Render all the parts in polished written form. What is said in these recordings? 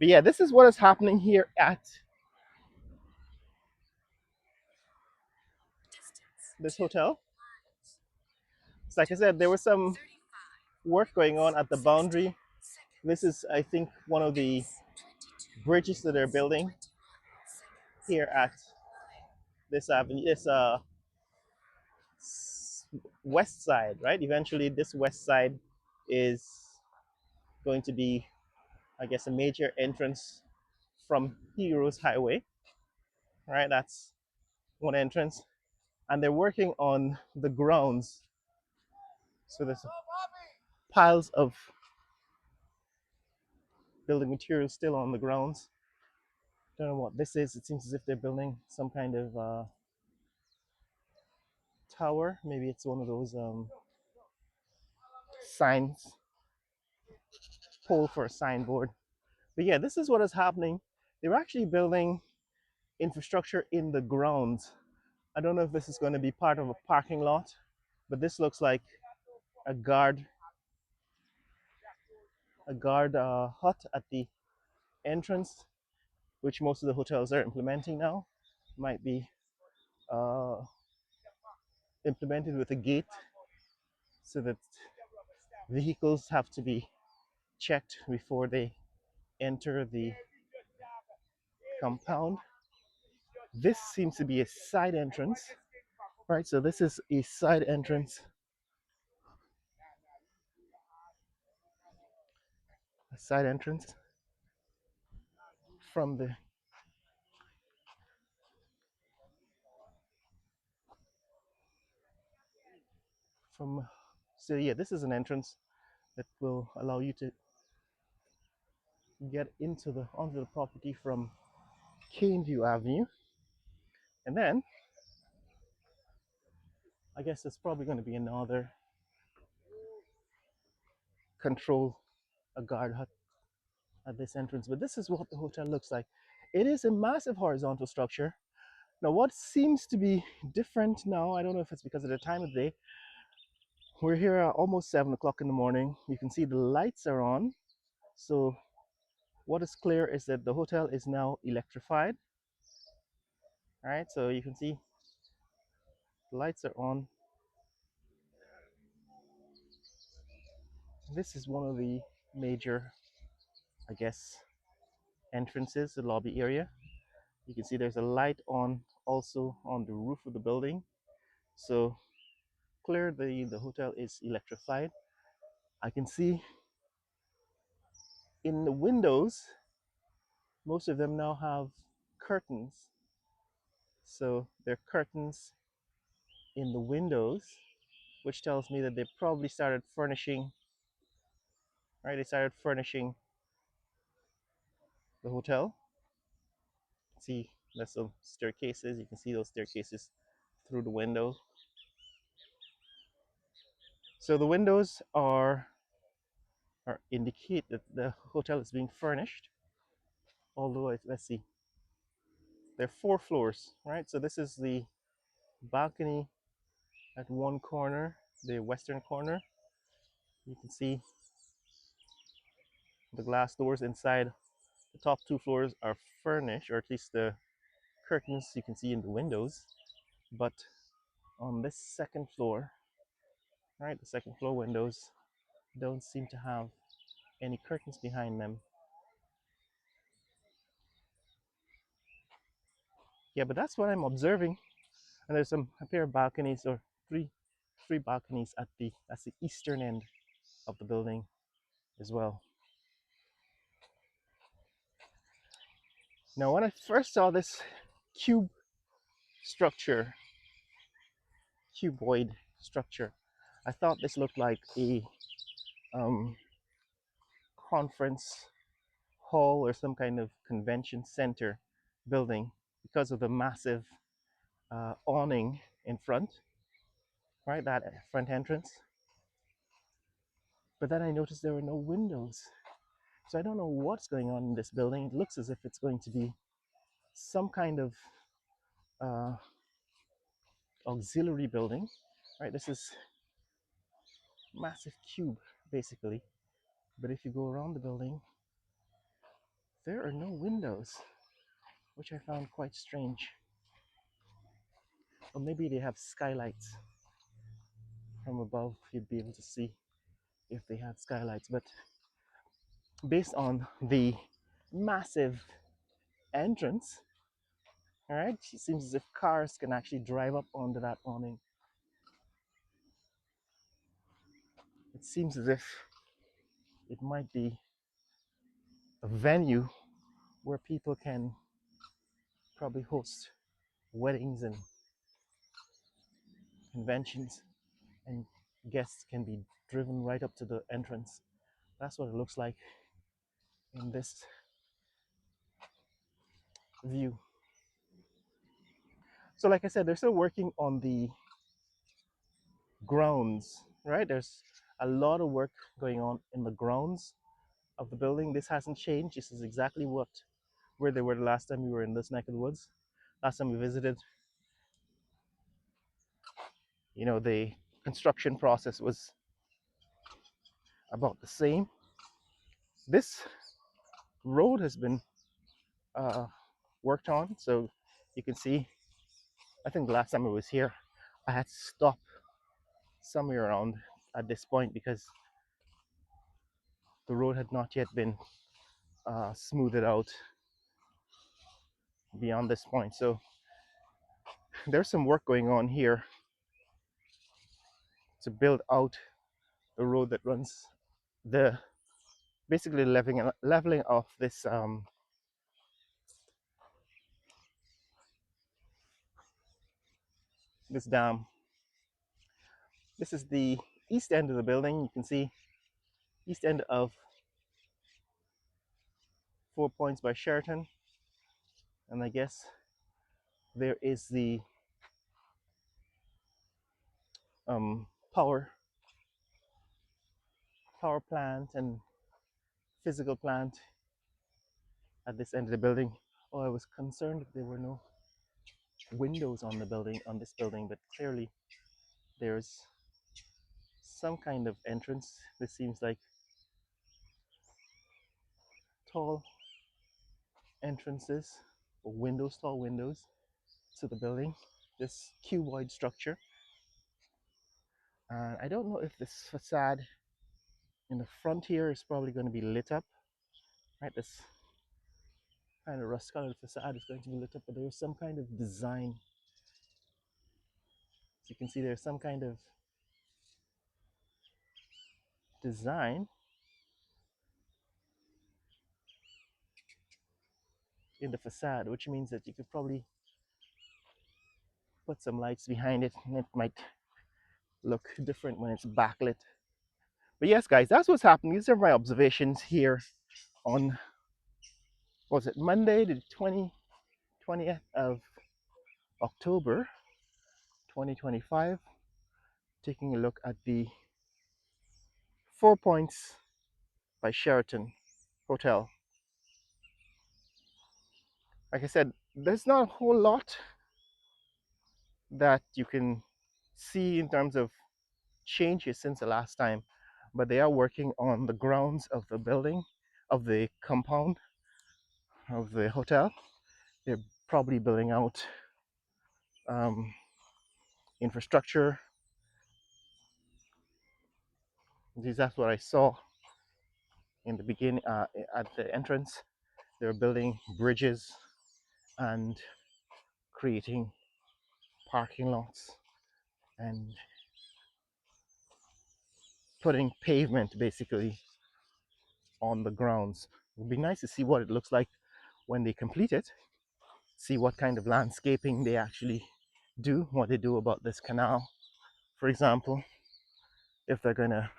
But yeah, this is what is happening here at this hotel. It's like I said, there was some work going on at the boundary. This is, I think, one of the bridges that they're building here at this avenue, this west side, right? Eventually, this west side is going to be, I guess, a major entrance from Heroes Highway, right? That's one entrance. And they're working on the grounds. So there's piles of building materials still on the grounds. Don't know what this is. It seems as if they're building some kind of tower. Maybe it's one of those signs, pole for a signboard. But yeah, this is what is happening. They're actually building infrastructure in the grounds. I don't know if this is going to be part of a parking lot, but this looks like a guard hut at the entrance, which most of the hotels are implementing now. Might be uh, implemented with a gate so that vehicles have to be checked before they enter the compound. This seems to be a side entrance, right? So this is a side entrance, a side entrance from the from. So yeah, this is an entrance that will allow you to get into the onto the property from Caneview Avenue, and then I guess there's probably going to be another control, a guard hut at this entrance. But this is what the hotel looks like. It is a massive horizontal structure. Now, what seems to be different now, I don't know if it's because of the time of day. We're here at almost 7 o'clock in the morning. You can see the lights are on. So, what is clear is that the hotel is now electrified. All right, so you can see the lights are on. This is one of the major, I guess, entrances, the lobby area. You can see there's a light on also on the roof of the building. So clear the hotel is electrified. I can see in the windows, most of them now have curtains. So there are curtains in the windows, which tells me that they probably started furnishing, right? They started furnishing the hotel. See, there's some staircases. You can see those staircases through the window. So the windows are indicate that the hotel is being furnished. Although let's see, there are 4 floors, right? So this is the balcony at one corner, the western corner. You can see the glass doors inside. The top 2 floors are furnished, or at least the curtains you can see in the windows. But on this second floor, right, the second floor windows don't seem to have any curtains behind them. Yeah, but that's what I'm observing. And there's a pair of balconies, or three balconies at that's the eastern end of the building as well. Now, when I first saw this cube structure, cuboid structure, I thought this looked like a um, conference hall or some kind of convention center building because of the massive awning in front, right? That front entrance. But then I noticed there were no windows. So I don't know what's going on in this building. It looks as if it's going to be some kind of uh, auxiliary building, right? This is massive cube basically. But if you go around the building, there are no windows, which I found quite strange. Or maybe they have skylights from above. You'd be able to see if they had skylights. But based on the massive entrance, all right, it seems as if cars can actually drive up onto that awning. It seems as if it might be a venue where people can probably host weddings and conventions, and guests can be driven right up to the entrance. That's what it looks like in this view. So, like I said, they're still working on the grounds, right? There's a lot of work going on in the grounds of the building. This hasn't changed. This is exactly where they were the last time we were in this neck of the woods. Last time we visited, the construction process was about the same. This road has been uh, worked on, so you can see. I think the last time I was here, I had to stop somewhere around at this point because the road had not yet been smoothed out beyond this point. So there's some work going on here to build out the road that runs the basically leveling off this dam. This is the east end of the building. You can see east end of 4 Points by Sheraton, and I guess there is the um, power plant and physical plant at this end of the building. Oh, I was concerned if there were no windows on this building, but clearly there's some kind of entrance. This seems like tall entrances or windows, tall windows to the building. This cuboid structure. And I don't know if this facade in the front here is probably going to be lit up. Right, this kind of rust colored facade is going to be lit up, but there's some kind of design. As you can see, there's some kind of design in the facade, which means that you could probably put some lights behind it and it might look different when it's backlit. But yes, guys, that's what's happening. These are my observations here on, was it Monday, the 20th of October 2025, taking a look at the 4 Points by Sheraton Hotel. Like I said, there's not a whole lot that you can see in terms of changes since the last time, but they are working on the grounds of the building, of the compound of the hotel. They're probably building out infrastructure. That's what I saw in the beginning at the entrance. They're building bridges and creating parking lots and putting pavement basically on the grounds. It would be nice to see what it looks like when they complete it, see what kind of landscaping they actually do, what they do about this canal, for example, if they're going to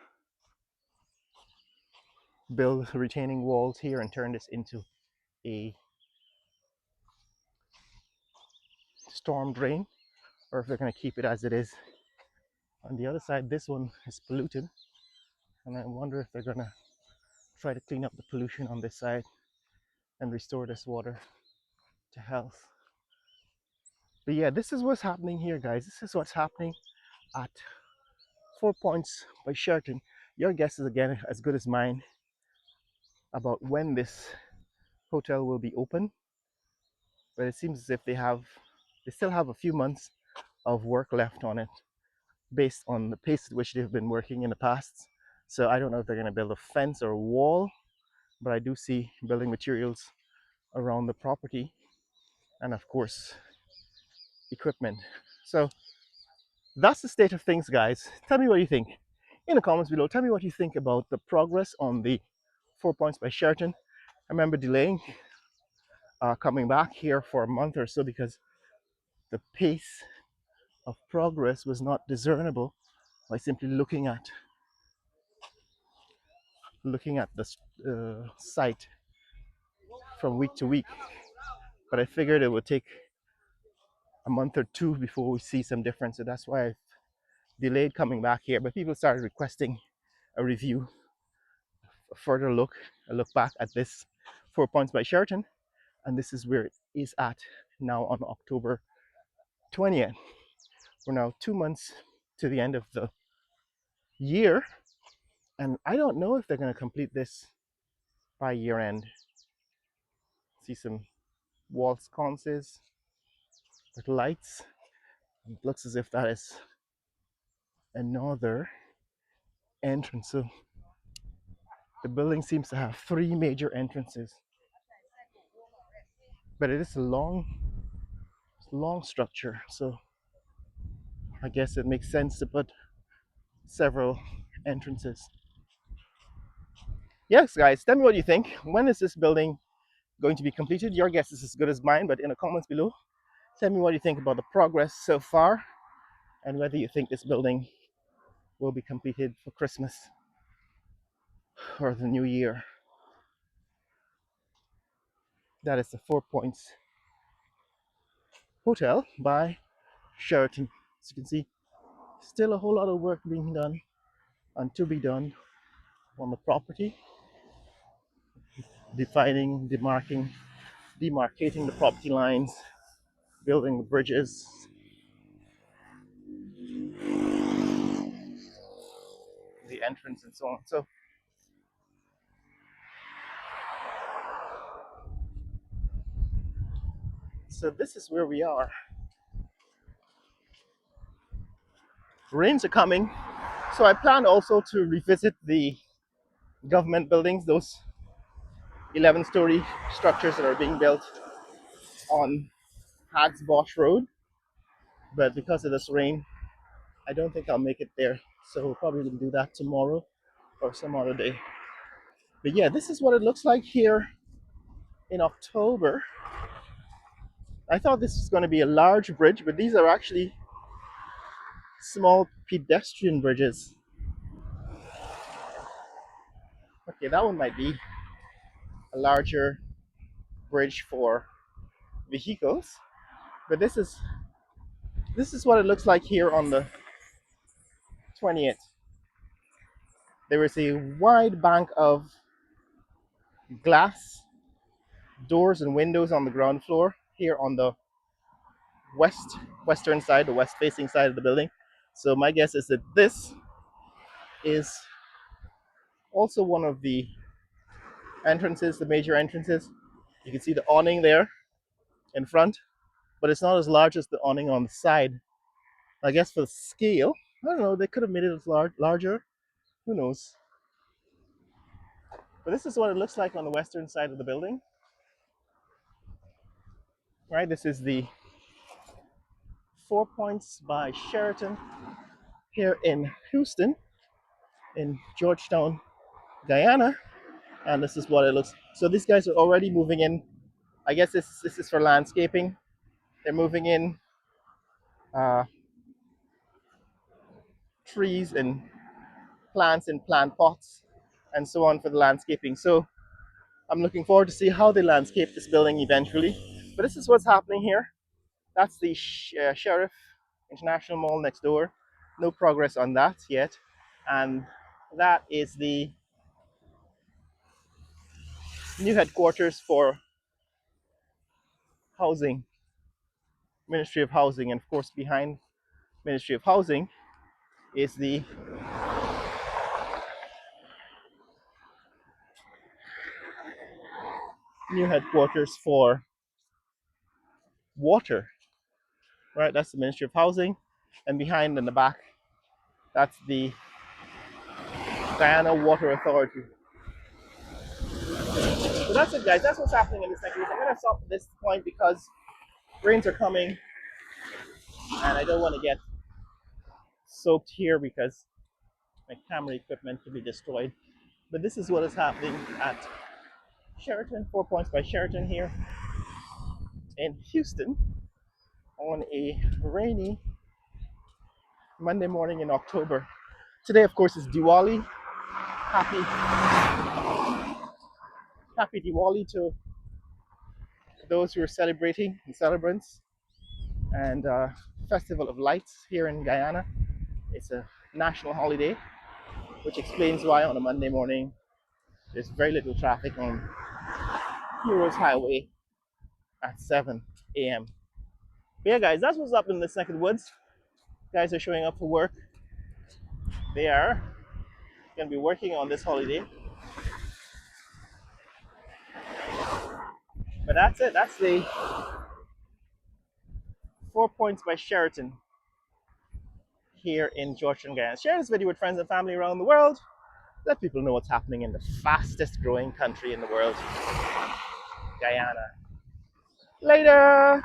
build retaining walls here and turn this into a storm drain, or if they're going to keep it as it is. On the other side, this one is polluted, and I wonder if they're going to try to clean up the pollution on this side and restore this water to health. But yeah, this is what's happening here, guys. This is what's happening at 4 Points by Sheraton. Your guess is again as good as mine about when this hotel will be open, but it seems as if they still have a few months of work left on it based on the pace at which they've been working in the past. So I don't know if they're going to build a fence or a wall, but I do see building materials around the property and, of course, equipment. So that's the state of things, guys. Tell me what you think in the comments below. Tell me what you think about the progress on the 4 Points by Sheraton. I remember delaying coming back here for a month or so because the pace of progress was not discernible by simply looking at the site from week to week. But I figured it would take a month or two before we see some difference, so that's why I delayed coming back here. But people started requesting a review, a further look, a look back at this 4 Points by Sheraton, and this is where it is at now on October 20th. We're now 2 months to the end of the year, and I don't know if they're going to complete this by year end. See some wall sconces with lights. It looks as if that is another entrance. So the building seems to have three major entrances, but it is a long structure. So I guess it makes sense to put several entrances. Yes, guys, tell me what you think. When is this building going to be completed? Your guess is as good as mine, but in the comments below, tell me what you think about the progress so far and whether you think this building will be completed for Christmas or the new year. That is the 4 Points Hotel by Sheraton. As you can see, still a whole lot of work being done and to be done on the property, demarcating the property lines, building the bridges, the entrance, and so on. So this is where we are. Rains are coming, so I plan also to revisit the government buildings, those 11-story structures that are being built on Hags Bosch Road. But because of this rain, I don't think I'll make it there. So we'll probably do that tomorrow or some other day. But yeah, this is what it looks like here in October. I thought this was going to be a large bridge, but these are actually small pedestrian bridges. Okay, that one might be a larger bridge for vehicles, but this is what it looks like here on the 20th. There is a wide bank of glass doors and windows on the ground floor here on the western side, the west facing side of the building. So my guess is that this is also one of the entrances, the major entrances. You can see the awning there in front, but it's not as large as the awning on the side. I guess for the scale, I don't know, they could have made it larger. Who knows? But this is what it looks like on the western side of the building. Right, this is the 4 Points by Sheraton here in Houston, in Georgetown, Guyana, and this is what it looks. So these guys are already moving in. I guess this is for landscaping. They're moving in uh, trees and plants in plant pots and so on for the landscaping. So I'm looking forward to see how they landscape this building eventually. But this is what's happening here. That's the Sheriff International Mall next door. No progress on that yet. And that is the new headquarters for housing, Ministry of Housing. And of course, behind Ministry of Housing is the new headquarters for water, right? That's the Ministry of Housing. And behind in the back, that's the Guyana Water Authority. So that's it, guys. That's what's happening in this next week. I'm going to stop at this point because rains are coming and I don't want to get soaked here because my camera equipment could be destroyed. But this is what is happening at Sheraton, 4 Points by Sheraton here in Houston on a rainy Monday morning in October. Today, of course, is Diwali. Happy Diwali to those who are celebrating and celebrants, and Festival of Lights here in Guyana. It's a national holiday, which explains why on a Monday morning there's very little traffic on Heroes Highway at 7 a.m. But yeah, guys, that's what's up in this neck of the woods. Guys are showing up for work. They are going to be working on this holiday. But that's it. That's the 4 Points by Sheraton here in Georgetown, Guyana. Share this video with friends and family around the world. Let people know what's happening in the fastest growing country in the world, Guyana. Later!